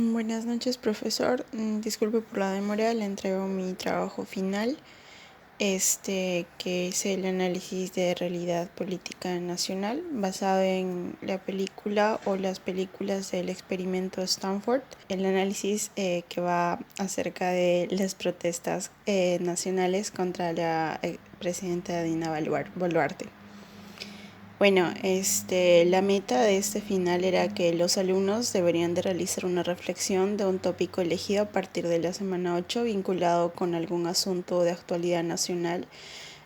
Buenas noches, profesor. Disculpe por la demora, le entrego mi trabajo final, que es el análisis de realidad política nacional, basado en la película o las películas del experimento Stanford. El análisis que va acerca de las protestas nacionales contra la presidenta Dina Boluarte. Bueno, la meta de este final era que los alumnos deberían de realizar una reflexión de un tópico elegido a partir de la semana 8 vinculado con algún asunto de actualidad nacional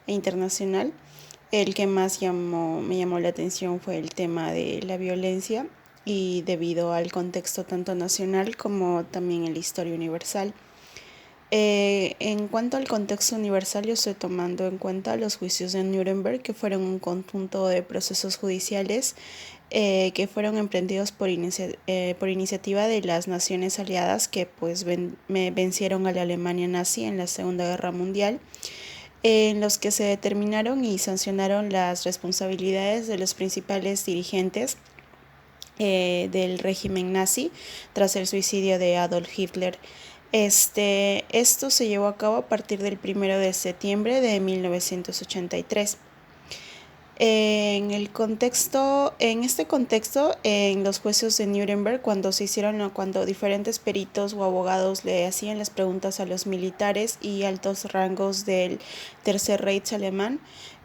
e internacional. El que más me llamó la atención fue el tema de la violencia y debido al contexto tanto nacional como también en la historia universal. En cuanto al contexto universal, yo estoy tomando en cuenta los juicios de Nuremberg, que fueron un conjunto de procesos judiciales que fueron emprendidos por iniciativa de las naciones aliadas que pues vencieron a la Alemania nazi en la Segunda Guerra Mundial, en los que se determinaron y sancionaron las responsabilidades de los principales dirigentes del régimen nazi tras el suicidio de Adolf Hitler. Esto se llevó a cabo a partir del 1 de septiembre de 1983. En este contexto, en los juicios de Nuremberg, cuando diferentes peritos o abogados le hacían las preguntas a los militares y altos rangos del Tercer Reich alemán,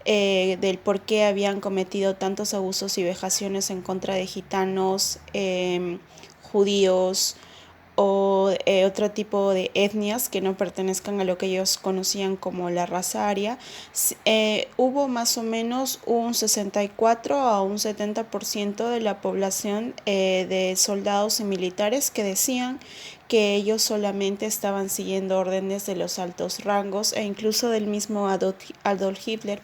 del por qué habían cometido tantos abusos y vejaciones en contra de gitanos, judíos, o otro tipo de etnias que no pertenezcan a lo que ellos conocían como la raza aria, hubo más o menos un 64 a un 70% de la población de soldados y militares que decían que ellos solamente estaban siguiendo órdenes de los altos rangos e incluso del mismo Adolf Hitler,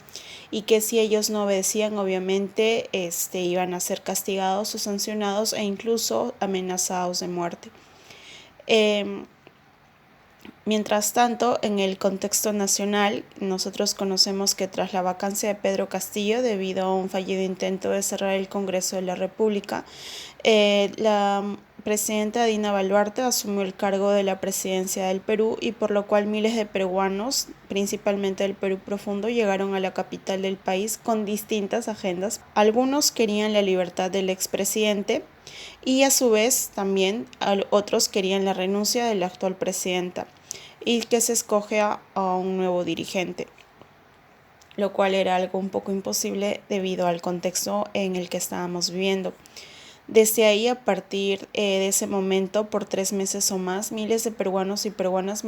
y que si ellos no obedecían obviamente iban a ser castigados o sancionados e incluso amenazados de muerte. Mientras tanto, en el contexto nacional, nosotros conocemos que tras la vacancia de Pedro Castillo, debido a un fallido intento de cerrar el Congreso de la República, la presidenta Dina Boluarte asumió el cargo de la presidencia del Perú, y por lo cual miles de peruanos, principalmente del Perú profundo, llegaron a la capital del país con distintas agendas. Algunos querían la libertad del expresidente y a su vez también otros querían la renuncia de la actual presidenta y que se escoge a un nuevo dirigente, lo cual era algo un poco imposible debido al contexto en el que estábamos viviendo. Desde ahí, a partir de ese momento, por 3 meses o más, miles de peruanos y peruanas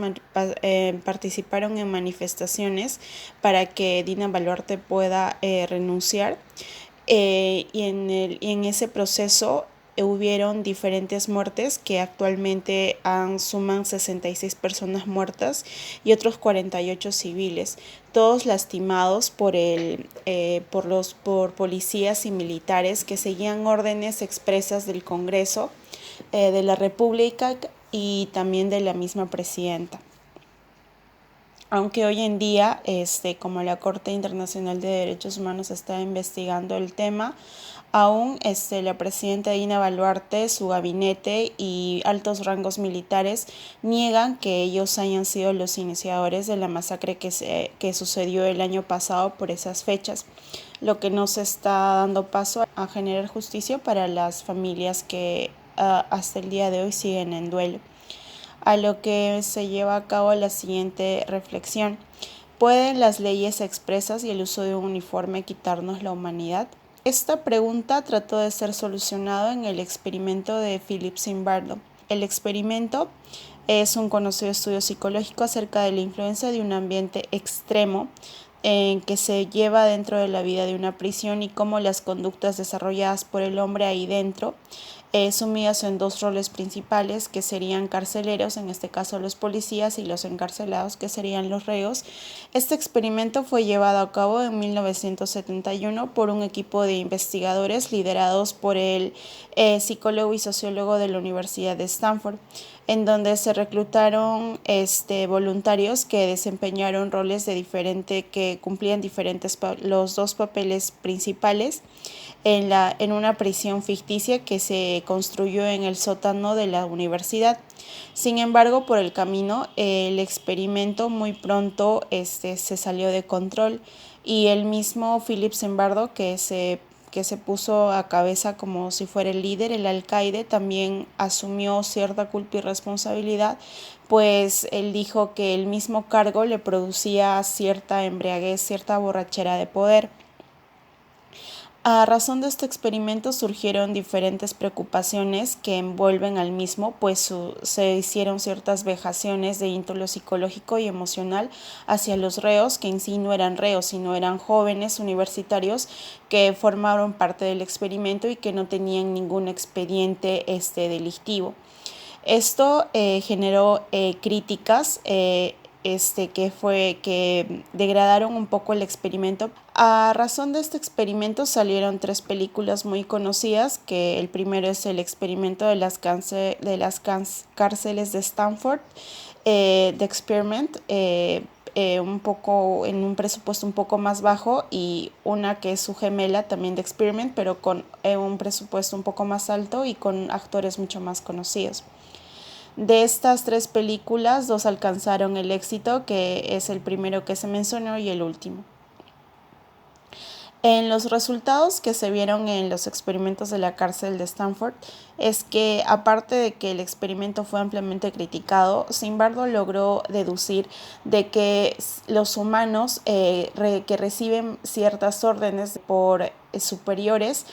participaron en manifestaciones para que Dina Boluarte pueda renunciar, y en ese proceso hubieron diferentes muertes que actualmente suman 66 personas muertas y otros 48 civiles, todos lastimados por policías y militares que seguían órdenes expresas del Congreso de la República y también de la misma presidenta. Aunque hoy en día, como la Corte Internacional de Derechos Humanos está investigando el tema, aún la presidenta Dina Boluarte, su gabinete y altos rangos militares niegan que ellos hayan sido los iniciadores de la masacre que sucedió el año pasado por esas fechas, lo que no se está dando paso a generar justicia para las familias que hasta el día de hoy siguen en duelo. A lo que se lleva a cabo la siguiente reflexión: ¿pueden las leyes expresas y el uso de un uniforme quitarnos la humanidad? Esta pregunta trató de ser solucionada en el experimento de Philip Zimbardo. El experimento es un conocido estudio psicológico acerca de la influencia de un ambiente extremo que se lleva dentro de la vida de una prisión y cómo las conductas desarrolladas por el hombre ahí dentro, sumidas en 2 roles principales que serían carceleros, en este caso los policías, y los encarcelados que serían los reos. Este experimento fue llevado a cabo en 1971 por un equipo de investigadores liderados por el psicólogo y sociólogo de la Universidad de Stanford, en donde se reclutaron voluntarios que desempeñaron roles que cumplían los 2 papeles principales en una prisión ficticia que se construyó en el sótano de la universidad. Sin embargo, por el camino, el experimento muy pronto se salió de control y el mismo Philip Zimbardo, que se puso a cabeza como si fuera el líder, el alcaide, también asumió cierta culpa y responsabilidad, pues él dijo que el mismo cargo le producía cierta embriaguez, cierta borrachera de poder. A razón de este experimento surgieron diferentes preocupaciones que envuelven al mismo, pues se hicieron ciertas vejaciones de índole psicológico y emocional hacia los reos, que en sí no eran reos, sino eran jóvenes universitarios que formaron parte del experimento y que no tenían ningún expediente delictivo. Esto generó críticas que degradaron un poco el experimento. A razón de este experimento salieron 3 películas muy conocidas, que el primero es el experimento de las cárceles de Stanford, The Experiment, un poco en un presupuesto un poco más bajo, y una que es su gemela también de Experiment, pero con un presupuesto un poco más alto y con actores mucho más conocidos. De estas 3 películas, 2 alcanzaron el éxito, que es el primero que se mencionó y el último. En los resultados que se vieron en los experimentos de la cárcel de Stanford es que, aparte de que el experimento fue ampliamente criticado, Zimbardo logró deducir de que los humanos que reciben ciertas órdenes por superiores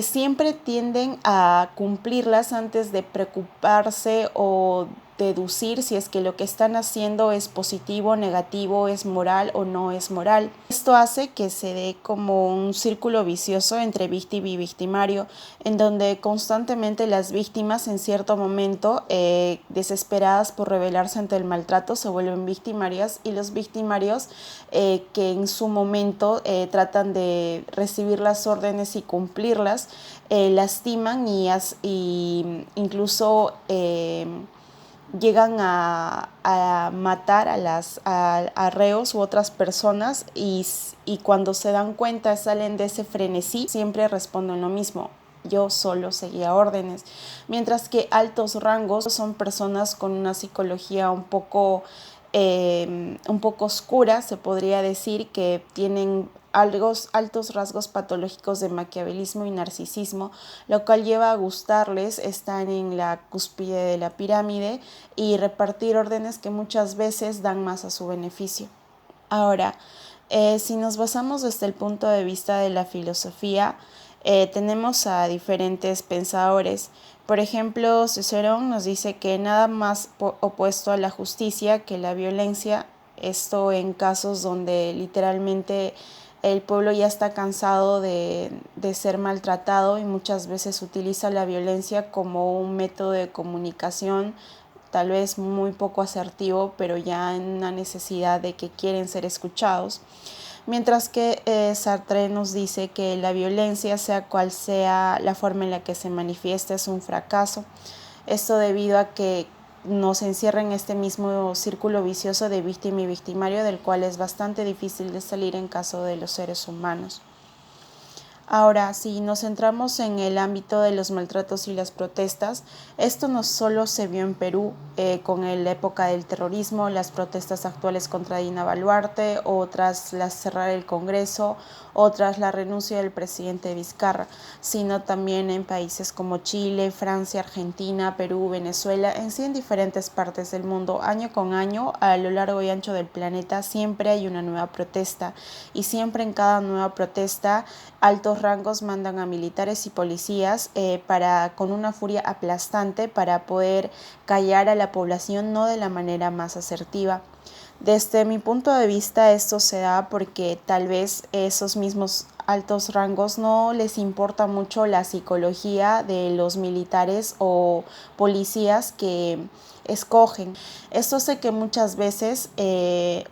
siempre tienden a cumplirlas antes de preocuparse o deducir si es que lo que están haciendo es positivo, negativo, es moral o no es moral. Esto hace que se dé como un círculo vicioso entre víctima y victimario, en donde constantemente las víctimas en cierto momento, desesperadas por rebelarse ante el maltrato, se vuelven victimarias, y los victimarios que en su momento tratan de recibir las órdenes y cumplirlas, lastiman y incluso llegan a matar a reos u otras personas, y cuando se dan cuenta salen de ese frenesí, siempre responden lo mismo: yo solo seguía órdenes. Mientras que altos rangos son personas con una psicología un poco oscura, se podría decir, que tienen altos rasgos patológicos de maquiavelismo y narcisismo, lo cual lleva a gustarles estar en la cúspide de la pirámide y repartir órdenes que muchas veces dan más a su beneficio. Ahora, si nos basamos desde el punto de vista de la filosofía, tenemos a diferentes pensadores. Por ejemplo, Cicerón nos dice que nada más opuesto a la justicia que la violencia, esto en casos donde literalmente el pueblo ya está cansado de ser maltratado y muchas veces utiliza la violencia como un método de comunicación, tal vez muy poco asertivo, pero ya en una necesidad de que quieren ser escuchados. Mientras que Sartre nos dice que la violencia, sea cual sea la forma en la que se manifiesta, es un fracaso. Esto debido a que nos encierra en este mismo círculo vicioso de víctima y victimario, del cual es bastante difícil de salir en caso de los seres humanos. Ahora, si nos centramos en el ámbito de los maltratos y las protestas, esto no solo se vio en Perú con la época del terrorismo, las protestas actuales contra Dina Boluarte, o tras cerrar el Congreso, o tras la renuncia del presidente Vizcarra, sino también en países como Chile, Francia, Argentina, Perú, Venezuela, en sí en diferentes partes del mundo. Año con año, a lo largo y ancho del planeta, siempre hay una nueva protesta, y siempre en cada nueva protesta altos rangos mandan a militares y policías con una furia aplastante para poder callar a la población, no de la manera más asertiva. Desde mi punto de vista, esto se da porque tal vez esos mismos altos rangos no les importa mucho la psicología de los militares o policías que escogen. Esto hace que muchas veces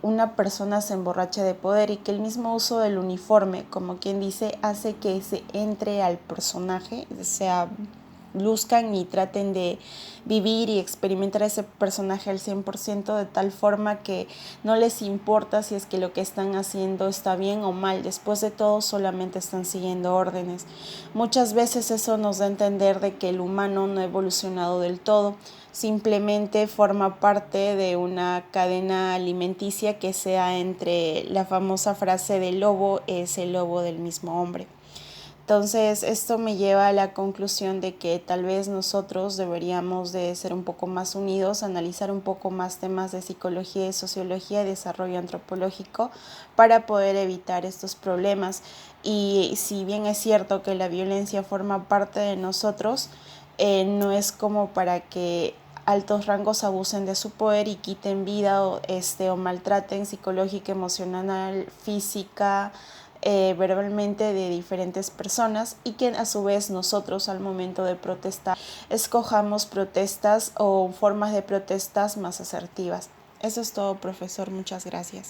una persona se emborrache de poder, y que el mismo uso del uniforme, como quien dice, hace que se entre al personaje, sea luzcan ni traten de vivir y experimentar ese personaje al 100% de tal forma que no les importa si es que lo que están haciendo está bien o mal. Después de todo, solamente están siguiendo órdenes. Muchas veces eso nos da a entender de que el humano no ha evolucionado del todo, simplemente forma parte de una cadena alimenticia que sea entre la famosa frase del lobo es el lobo del mismo hombre. Entonces esto me lleva a la conclusión de que tal vez nosotros deberíamos de ser un poco más unidos, analizar un poco más temas de psicología y sociología y desarrollo antropológico para poder evitar estos problemas. Y si bien es cierto que la violencia forma parte de nosotros, no es como para que altos rangos abusen de su poder y quiten vida o maltraten psicológica, emocional, física, verbalmente de diferentes personas, y que a su vez nosotros al momento de protestar escojamos protestas o formas de protestas más asertivas. Eso es todo, profesor. Muchas gracias.